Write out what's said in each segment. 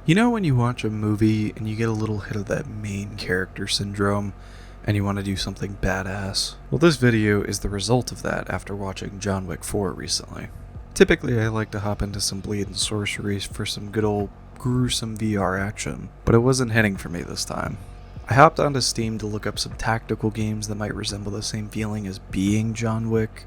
You know when you watch a movie and you get a little hit of that main character syndrome and you want to do something badass? Well, this video is the result of that after watching John Wick 4 recently. Typically, I like to hop into some bleed and sorcery for some good old gruesome VR action, but it wasn't hitting for me this time. I hopped onto Steam to look up some tactical games that might resemble the same feeling as being John Wick.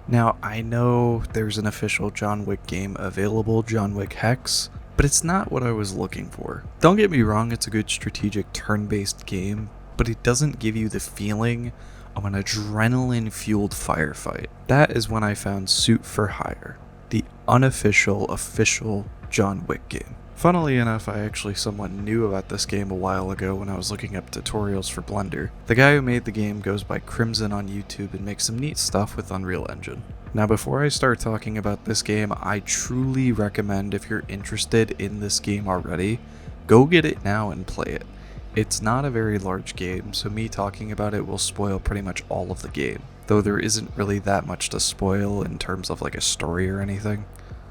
Now, I know there's an official John Wick game available, John Wick Hex, but it's not what I was looking for. Don't get me wrong, it's a good strategic turn-based game, but it doesn't give you the feeling of an adrenaline-fueled firefight. That is when I found Suit for Hire, the unofficial, official John Wick game. Funnily enough, I actually somewhat knew about this game a while ago when I was looking up tutorials for Blender. The guy who made the game goes by Crimson on YouTube and makes some neat stuff with Unreal Engine. Now before I start talking about this game, I truly recommend, if you're interested in this game already, go get it now and play it. It's not a very large game, so me talking about it will spoil pretty much all of the game, though there isn't really that much to spoil in terms of like a story or anything.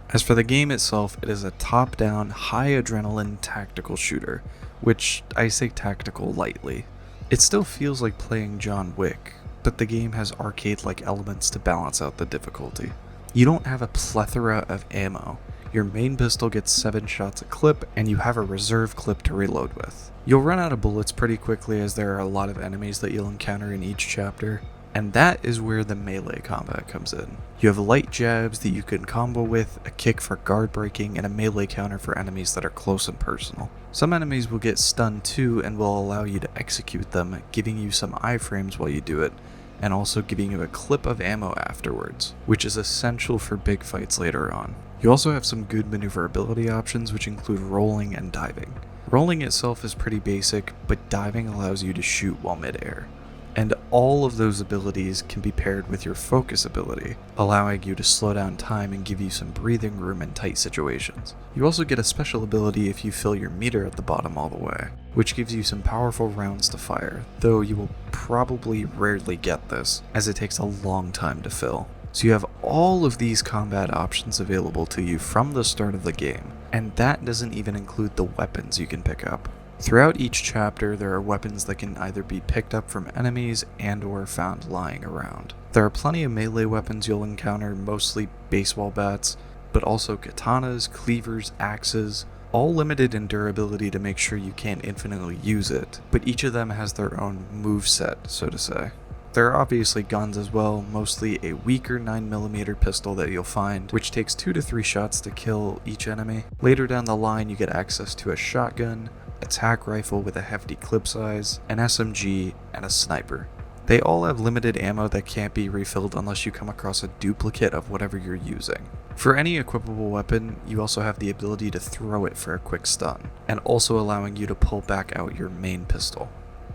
As for the game itself, it is a top-down, high-adrenaline tactical shooter, which I say tactical lightly. It still feels like playing John Wick, but the game has arcade-like elements to balance out the difficulty. You don't have a plethora of ammo. Your main pistol gets 7 shots a clip, and you have a reserve clip to reload with. You'll run out of bullets pretty quickly as there are a lot of enemies that you'll encounter in each chapter, and that is where the melee combat comes in. You have light jabs that you can combo with, a kick for guard breaking, and a melee counter for enemies that are close and personal. Some enemies will get stunned too and will allow you to execute them, giving you some iframes while you do it, and also giving you a clip of ammo afterwards, which is essential for big fights later on. You also have some good maneuverability options, which include rolling and diving. Rolling itself is pretty basic, but diving allows you to shoot while midair. And all of those abilities can be paired with your focus ability, allowing you to slow down time and give you some breathing room in tight situations. You also get a special ability if you fill your meter at the bottom all the way, which gives you some powerful rounds to fire, though you will probably rarely get this, as it takes a long time to fill. So you have all of these combat options available to you from the start of the game, and that doesn't even include the weapons you can pick up. Throughout each chapter, there are weapons that can either be picked up from enemies and or found lying around. There are plenty of melee weapons you'll encounter, mostly baseball bats, but also katanas, cleavers, axes, all limited in durability to make sure you can't infinitely use it, but each of them has their own moveset, so to say. There are obviously guns as well, mostly a weaker 9mm pistol that you'll find, which takes 2 to 3 shots to kill each enemy. Later down the line, you get access to a shotgun, attack rifle with a hefty clip size, an SMG, and a sniper. They all have limited ammo that can't be refilled unless you come across a duplicate of whatever you're using. For any equipable weapon, you also have the ability to throw it for a quick stun, and also allowing you to pull back out your main pistol.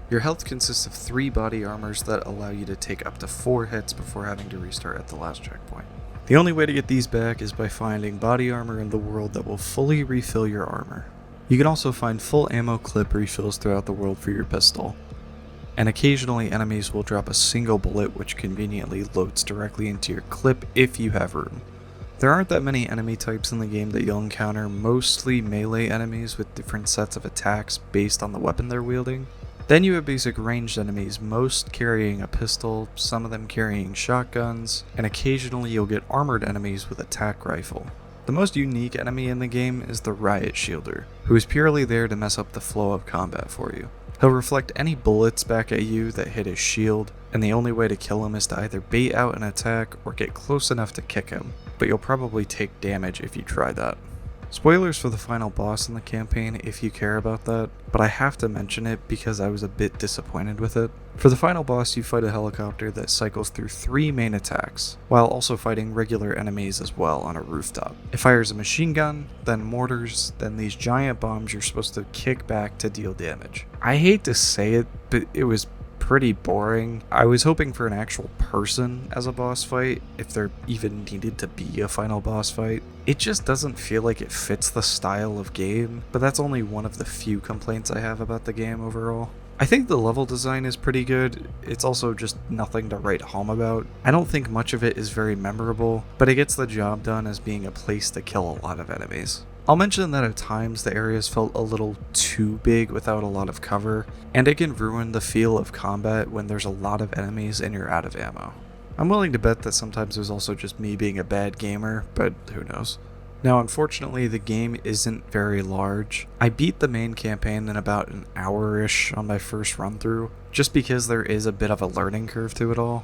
Your health consists of 3 body armors that allow you to take up to 4 hits before having to restart at the last checkpoint. The only way to get these back is by finding body armor in the world that will fully refill your armor. You can also find full ammo clip refills throughout the world for your pistol, and occasionally enemies will drop a single bullet which conveniently loads directly into your clip if you have room. There aren't that many enemy types in the game that you'll encounter, mostly melee enemies with different sets of attacks based on the weapon they're wielding. Then you have basic ranged enemies, most carrying a pistol, some of them carrying shotguns, and occasionally you'll get armored enemies with attack rifle. The most unique enemy in the game is the Riot Shielder, who is purely there to mess up the flow of combat for you. He'll reflect any bullets back at you that hit his shield, and the only way to kill him is to either bait out an attack or get close enough to kick him, but you'll probably take damage if you try that. Spoilers for the final boss in the campaign if you care about that, but I have to mention it because I was a bit disappointed with it. For the final boss, you fight a helicopter that cycles through 3 main attacks, while also fighting regular enemies as well on a rooftop. It fires a machine gun, then mortars, then these giant bombs you're supposed to kick back to deal damage. I hate to say it, but it was pretty boring. I was hoping for an actual person as a boss fight, if there even needed to be a final boss fight. It just doesn't feel like it fits the style of game, but that's only one of the few complaints I have about the game overall. I think the level design is pretty good. It's also just nothing to write home about. I don't think much of it is very memorable, but it gets the job done as being a place to kill a lot of enemies. I'll mention that at times the areas felt a little too big without a lot of cover, and it can ruin the feel of combat when there's a lot of enemies and you're out of ammo. I'm willing to bet that sometimes it was also just me being a bad gamer, but who knows. Now, unfortunately, the game isn't very large. I beat the main campaign in about an hour-ish on my first run-through, just because there is a bit of a learning curve to it all.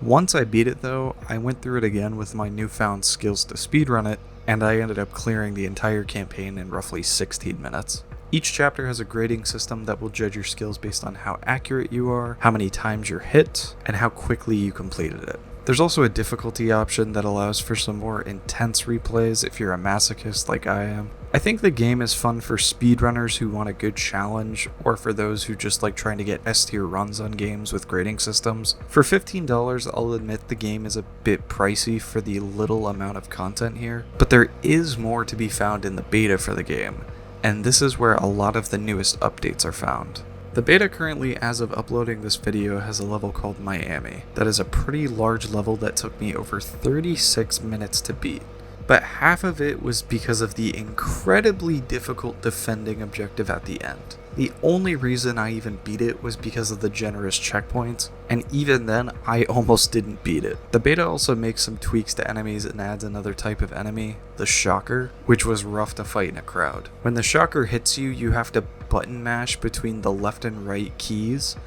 Once I beat it though, I went through it again with my newfound skills to speedrun it, and I ended up clearing the entire campaign in roughly 16 minutes. Each chapter has a grading system that will judge your skills based on how accurate you are, how many times you're hit, and how quickly you completed it. There's also a difficulty option that allows for some more intense replays if you're a masochist like I am. I think the game is fun for speedrunners who want a good challenge, or for those who just like trying to get S-tier runs on games with grading systems. For $15, I'll admit the game is a bit pricey for the little amount of content here, but there is more to be found in the beta for the game, and this is where a lot of the newest updates are found. The beta currently, as of uploading this video, has a level called Miami. That is a pretty large level that took me over 36 minutes to beat. But half of it was because of the incredibly difficult defending objective at the end. The only reason I even beat it was because of the generous checkpoints, and even then, I almost didn't beat it. The beta also makes some tweaks to enemies and adds another type of enemy, the Shocker, which was rough to fight in a crowd. When the Shocker hits you, you have to button mash between the left and right keys,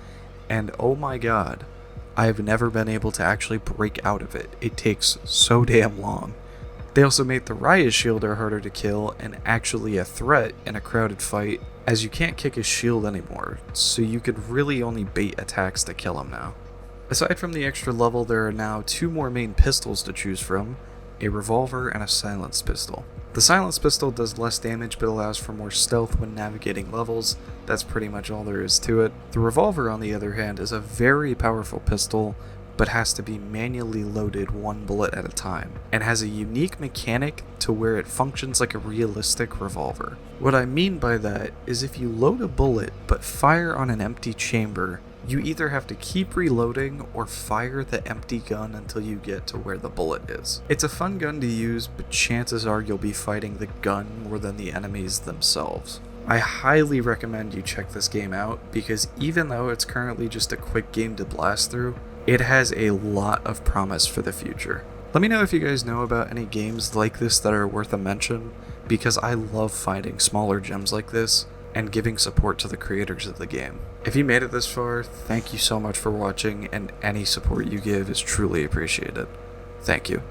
and oh my god, I've never been able to actually break out of it. It takes so damn long. They also made the Riot Shielder harder to kill and actually a threat in a crowded fight, as you can't kick his shield anymore, so you could really only bait attacks to kill him now. Aside from the extra level, there are now 2 more main pistols to choose from, a revolver and a silenced pistol. The silenced pistol does less damage but allows for more stealth when navigating levels. That's pretty much all there is to it. The revolver, on the other hand, is a very powerful pistol, but has to be manually loaded 1 bullet at a time, and has a unique mechanic to where it functions like a realistic revolver. What I mean by that is if you load a bullet but fire on an empty chamber, you either have to keep reloading or fire the empty gun until you get to where the bullet is. It's a fun gun to use, but chances are you'll be fighting the gun more than the enemies themselves. I highly recommend you check this game out, because even though it's currently just a quick game to blast through, it has a lot of promise for the future. Let me know if you guys know about any games like this that are worth a mention, because I love finding smaller gems like this and giving support to the creators of the game. If you made it this far, thank you so much for watching, and any support you give is truly appreciated. Thank you.